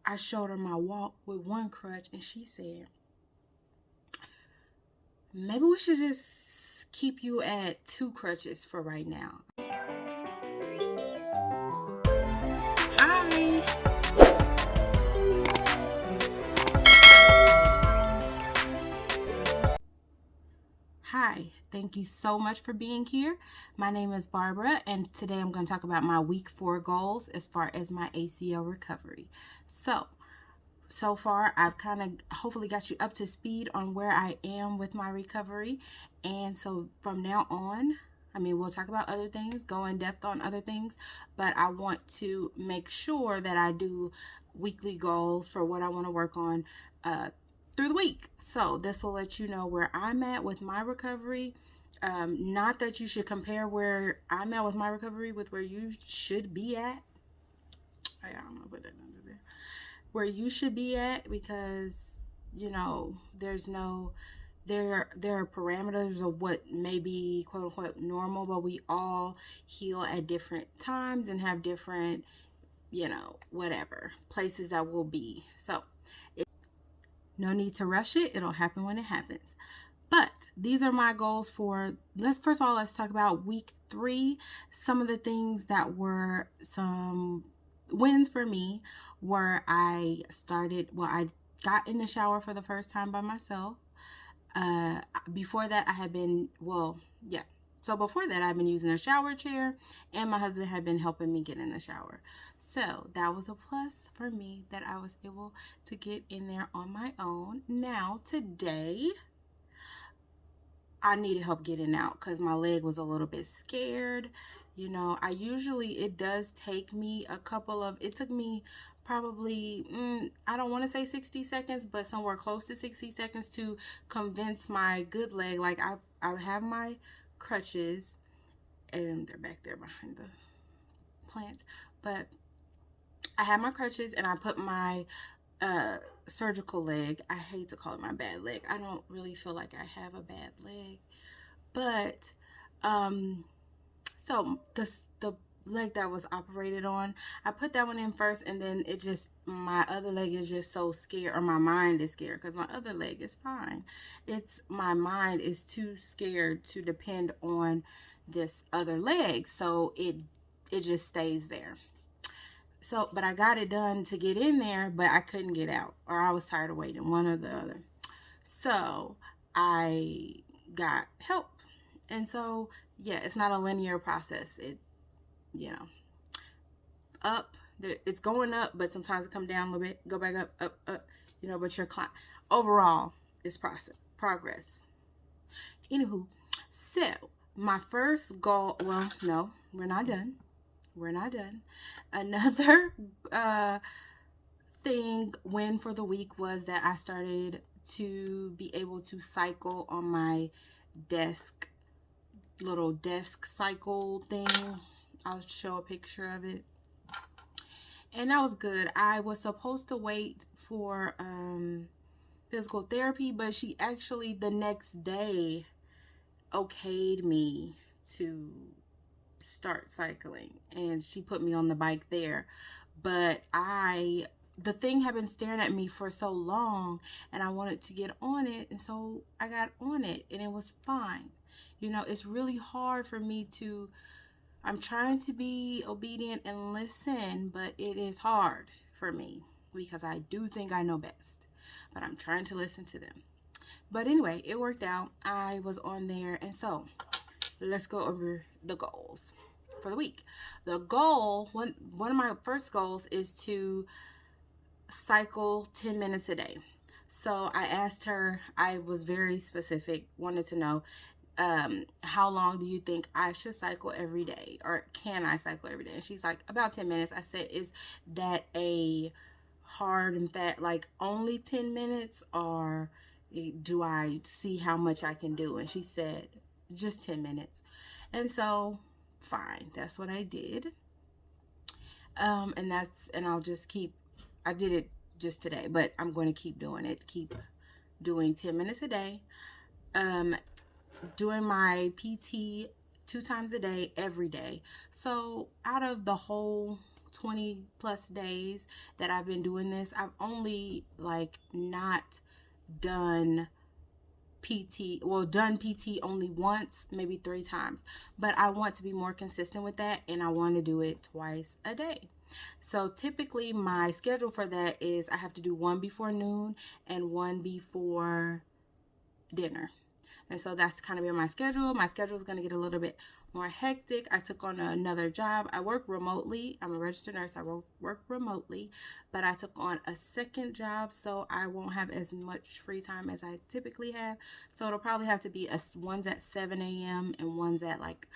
I showed her my walk with one crutch, and she said, maybe we should just keep you at 2 crutches for right now. Hi. Hi, thank you so much for being here. My name is Barbara, and today I'm going to talk about my week 4 goals as far as my ACL recovery. So far, I've kind of hopefully got you up to speed on where I am with my recovery. And so from now on, I mean, we'll talk about other things, go in depth on other things, but I want to make sure that I do weekly goals for what I want to work on through the week. So this will let you know where I'm at with my recovery. Not that you should compare where I'm at with my recovery with where you should be at. I don't know, put that under there. Where you should be at, because there's no there are parameters of what may be quote unquote normal, but we all heal at different times and have different whatever places that will be. So no need to rush it. It'll happen when it happens. But these are my goals for, let's talk about week 3. Some of the things that were some wins for me were I got in the shower for the first time by myself. Before that, I had been, So before that, I've been using a shower chair, and my husband had been helping me get in the shower. So that was a plus for me that I was able to get in there on my own. Now, today, I needed help getting out because my leg was a little bit scared. It does take me it took me probably, I don't want to say 60 seconds, but somewhere close to 60 seconds to convince my good leg. Like I have my crutches, and they're back there behind the plants, but I have my crutches and I put my surgical leg. I hate to call it my bad leg. I don't really feel like I have a bad leg, but so the leg that was operated on, I put that one in first, and then my other leg is just so scared, or my mind is scared, because my other leg is fine. It's my mind is too scared to depend on this other leg, so it just stays there. So, but I got it done to get in there, but I couldn't get out, or I was tired of waiting, one or the other. So I got help. And so, yeah, it's not a linear process. You know, up, it's going up, but sometimes it come down a little bit, go back up, but you're overall, it's progress. Anywho, so my first goal, well, no, we're not done. We're not done. Another win for the week was that I started to be able to cycle on my little desk cycle thing. I'll show a picture of it. And that was good. I was supposed to wait for physical therapy, but she actually the next day okayed me to start cycling, and she put me on the bike there. But the thing had been staring at me for so long, and I wanted to get on it, and so I got on it, and it was fine. It's really hard for me I'm trying to be obedient and listen, but it is hard for me because I do think I know best, but I'm trying to listen to them. But anyway, it worked out. I was on there, and so let's go over the goals for the week. The goal, one of my first goals, is to cycle 10 minutes a day. So I asked her, I was very specific, wanted to know, how long do you think I should cycle every day, or can I cycle every day? And she's like, about 10 minutes. I said, is that a hard and fast, like only 10 minutes, or do I see how much I can do? And she said, just 10 minutes. And so, fine, that's what I did. And I did it just today, but I'm going to keep doing it, keep doing 10 minutes a day. Doing my PT 2 times a day, every day. So out of the whole 20 plus days that I've been doing this, I've only like not done done PT only once, maybe 3 times. But I want to be more consistent with that, and I want to do it twice a day. So typically my schedule for that is I have to do one before noon and one before dinner. And so that's kind of been my schedule. My schedule is going to get a little bit more hectic. I took on another job. I work remotely. I'm a registered nurse. I work remotely, but I took on a second job, so I won't have as much free time as I typically have. So it'll probably have to be one's at 7 a.m. and one's at like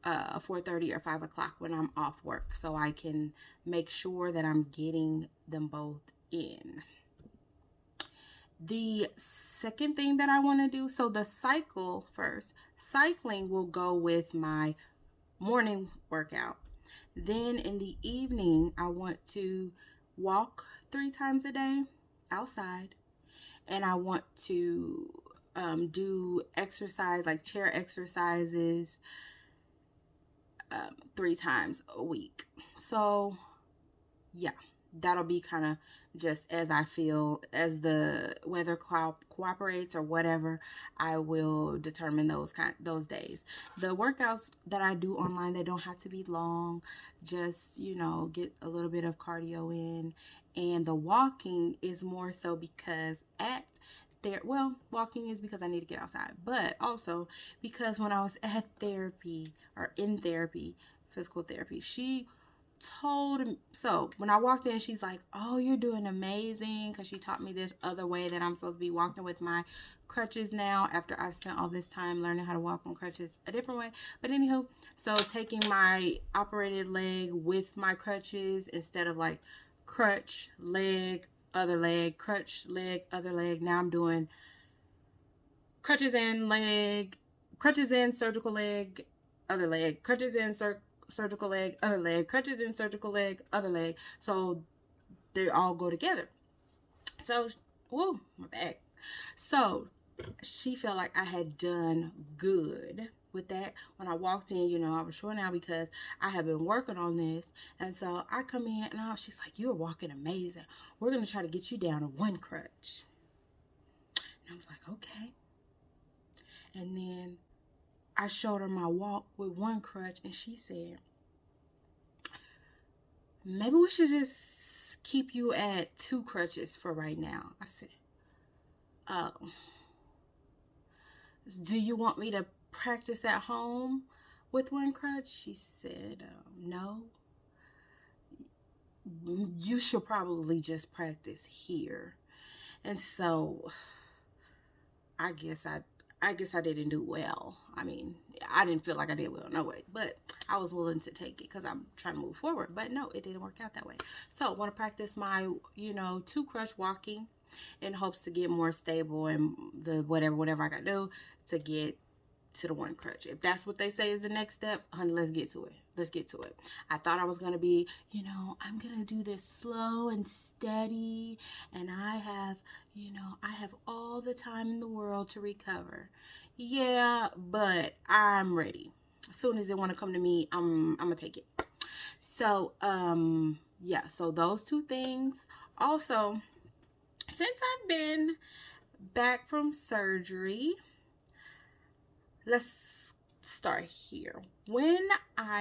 4:30 or 5 o'clock when I'm off work, so I can make sure that I'm getting them both in. The second thing that I want to do, so the cycling will go with my morning workout. Then in the evening, I want to walk 3 times a day outside, and I want to do exercise, like chair exercises, 3 times a week. So yeah, that'll be kind of just as I feel, as the weather cooperates or whatever. I will determine those days. The workouts that I do online, they don't have to be long. Just, get a little bit of cardio in. And the walking is more so because walking is because I need to get outside, but also because when I was at therapy or in therapy, physical therapy, she told me, so when I walked in, she's like, "Oh, you're doing amazing," because she taught me this other way that I'm supposed to be walking with my crutches now, after I've spent all this time learning how to walk on crutches a different way. But anywho, so taking my operated leg with my crutches instead of like crutch, leg, other leg, crutch, leg, other leg. Now I'm doing crutches and leg, crutches and surgical leg, other leg, crutches and surgical leg, other leg, crutches and surgical leg, other leg. So they all go together. So, whoa, my back. So she felt like I had done good with that. When I walked in, I was sure now because I have been working on this. And so I come in and she's like, "You're walking amazing. We're going to try to get you down to one crutch." And I was like, "Okay." And then I showed her my walk with one crutch, and she said, "Maybe we should just keep you at 2 crutches for right now." I said, "Oh, do you want me to practice at home with one crutch?" She said, "No. You should probably just practice here." And so I guess I didn't do well. I mean, I didn't feel like I did well, no way. But I was willing to take it because I'm trying to move forward. But no, it didn't work out that way. So I want to practice my, 2 crutch walking in hopes to get more stable and the whatever I got to do to get to the one crutch. If that's what they say is the next step, honey, let's get to it. I thought I was going to be, I'm going to do this slow and steady, and I have all the time in the world to recover. Yeah, but I'm ready. As soon as they want to come to me, I'm going to take it. So, so those 2 things. Also, since I've been back from surgery, let's start here.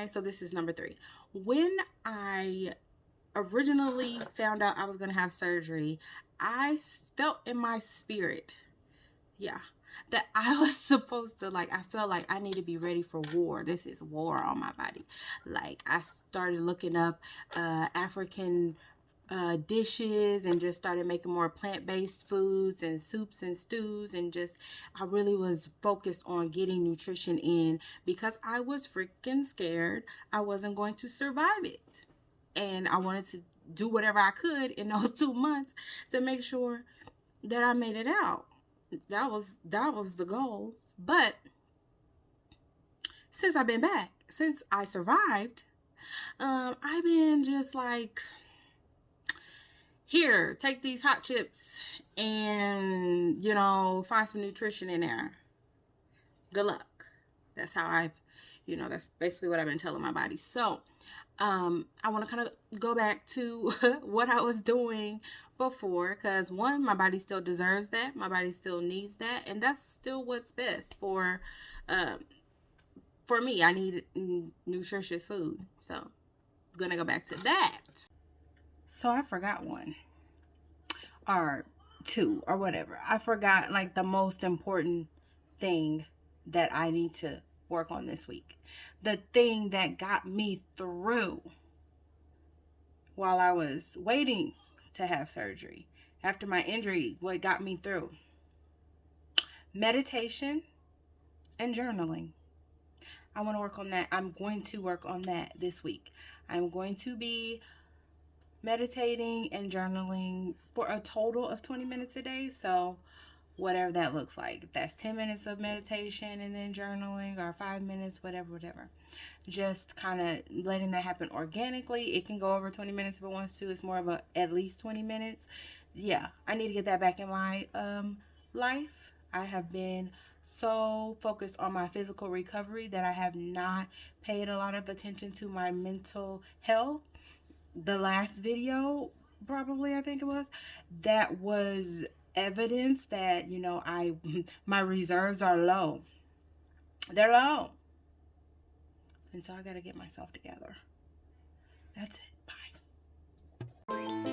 So this is number 3. When I originally found out I was going to have surgery, I felt in my spirit, that I was supposed to, I felt like I need to be ready for war. This is war on my body. I started looking up African dishes and just started making more plant-based foods and soups and stews, and I really was focused on getting nutrition in because I was freaking scared I wasn't going to survive it, and I wanted to do whatever I could in those 2 months to make sure that I made it out. That was the goal. But since I've been back, since I survived, I've been just like, here, take these hot chips and, find some nutrition in there. Good luck. That's how that's basically what I've been telling my body. So, I want to kind of go back to what I was doing before, because one, my body still deserves that, my body still needs that, and that's still what's best um, for me. I need nutritious food, so I'm gonna go back to that. So I forgot one or two or whatever. I forgot like the most important thing that I need to work on this week. The thing that got me through while I was waiting to have surgery after my injury, what got me through: meditation and journaling. I want to work on that. I'm going to work on that this week. I'm going to be meditating and journaling for a total of 20 minutes a day. So, whatever that looks like. If that's 10 minutes of meditation and then journaling, or 5 minutes, whatever. Just kind of letting that happen organically. It can go over 20 minutes if it wants to. It's more of a at least 20 minutes. Yeah, I need to get that back in my life. I have been so focused on my physical recovery that I have not paid a lot of attention to my mental health. The last video, probably, I think it was, that was evidence that, I my reserves are low. They're low. And so I got to get myself together. That's it. Bye.